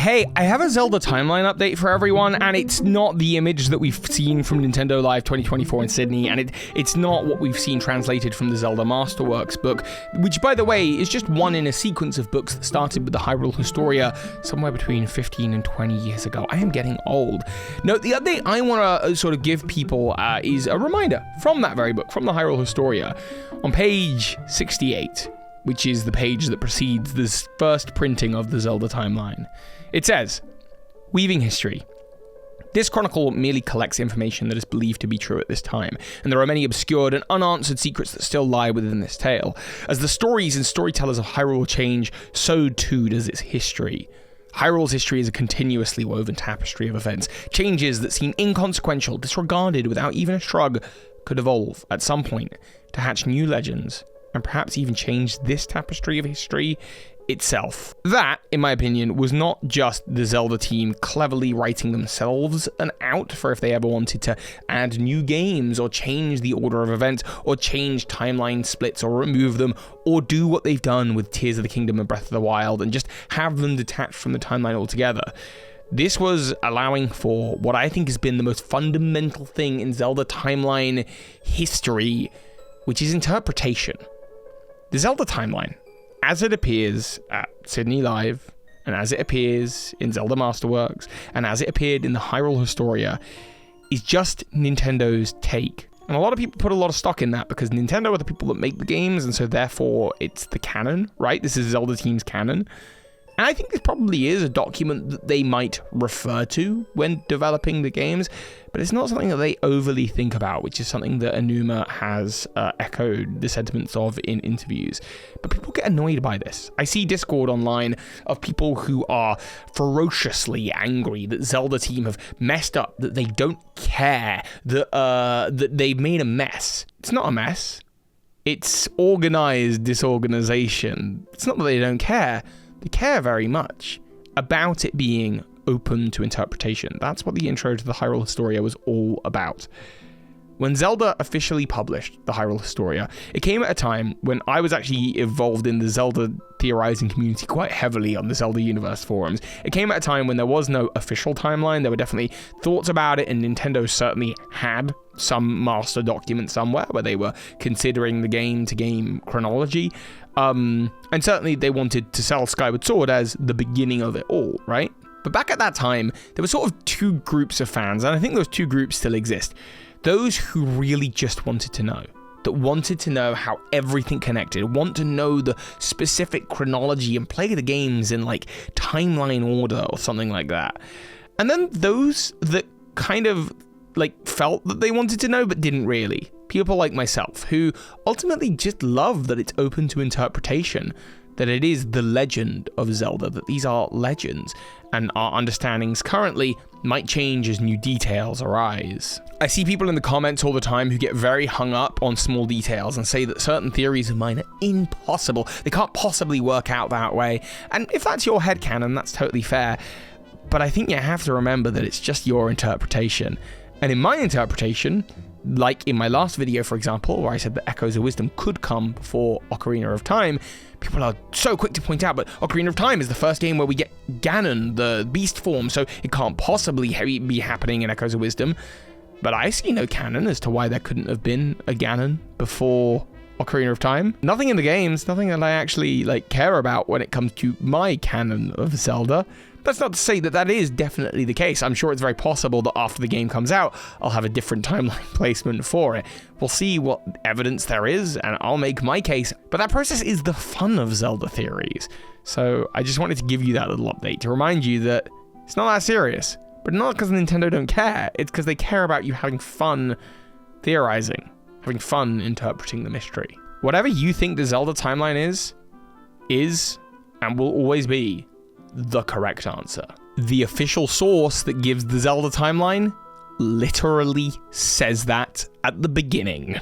Hey, I have a Zelda Timeline update for everyone, and it's not the image that we've seen from Nintendo Live 2024 in Sydney, and it's not what we've seen translated from the Zelda Masterworks book, which, by the way, is just one in a sequence of books that started with the Hyrule Historia somewhere between 15 and 20 years ago. I am getting old. No, the update I want to sort of give people is a reminder from that very book, from the Hyrule Historia, on page 68, which is the page that precedes this first printing of the Zelda Timeline. It says, "Weaving history. This chronicle merely collects information that is believed to be true at this time, and there are many obscured and unanswered secrets that still lie within this tale. As the stories and storytellers of Hyrule change, so too does its history. Hyrule's history is a continuously woven tapestry of events. Changes that seem inconsequential, disregarded without even a shrug, could evolve at some point to hatch new legends, and perhaps even change this tapestry of history itself." That, in my opinion, was not just the Zelda team cleverly writing themselves an out for if they ever wanted to add new games or change the order of events or change timeline splits or remove them or do what they've done with Tears of the Kingdom and Breath of the Wild and just have them detached from the timeline altogether. This was allowing for what I think has been the most fundamental thing in Zelda Timeline history, which is interpretation. The Zelda Timeline, as it appears at Sydney Live, and as it appears in Zelda Masterworks, and as it appeared in the Hyrule Historia, is just Nintendo's take. And a lot of people put a lot of stock in that because Nintendo are the people that make the games, and so therefore it's the canon, right? This is Zelda team's canon. And I think this probably is a document that they might refer to when developing the games, but it's not something that they overly think about, which is something that Aonuma has echoed the sentiments of in interviews. But people get annoyed by this. I see Discord online of people who are ferociously angry that Zelda team have messed up, that they don't care, that they've made a mess. It's not a mess. It's organized disorganization. It's not that they don't care. They care very much about it being open to interpretation. That's what the intro to the Hyrule Historia was all about. When Zelda officially published the Hyrule Historia, it came at a time when I was actually involved in the Zelda theorizing community quite heavily on the Zelda Universe forums. It came at a time when there was no official timeline. There were definitely thoughts about it, and Nintendo certainly had some master document somewhere where they were considering the game-to-game chronology. And certainly they wanted to sell Skyward Sword as the beginning of it all, right? But back at that time, there were sort of two groups of fans, and I think those two groups still exist. Those who really just wanted to know, that wanted to know how everything connected, want to know the specific chronology and play the games in like timeline order or something like that. And then those that kind of like felt that they wanted to know but didn't really. People like myself who ultimately just love that it's open to interpretation, that it is the legend of Zelda, that these are legends, and our understandings currently might change as new details arise. I see people in the comments all the time who get very hung up on small details and say that certain theories of mine are impossible. They can't possibly work out that way. And if that's your headcanon, that's totally fair. But I think you have to remember that it's just your interpretation. And in my interpretation, like in my last video, for example, where I said that Echoes of Wisdom could come before Ocarina of Time, people are so quick to point out, but Ocarina of Time is the first game where we get Ganon, the beast form, so it can't possibly be happening in Echoes of Wisdom. But I see no canon as to why there couldn't have been a Ganon before Ocarina of Time. Nothing in the games, nothing that I actually care about when it comes to my canon of Zelda. That's not to say that that is definitely the case. I'm sure it's very possible that after the game comes out, I'll have a different timeline placement for it. We'll see what evidence there is, and I'll make my case. But that process is the fun of Zelda theories. So I just wanted to give you that little update to remind you that it's not that serious. But not because Nintendo don't care. It's because they care about you having fun theorizing, having fun interpreting the mystery. Whatever you think the Zelda timeline is, and will always be, the correct answer. The official source that gives the Zelda timeline literally says that at the beginning.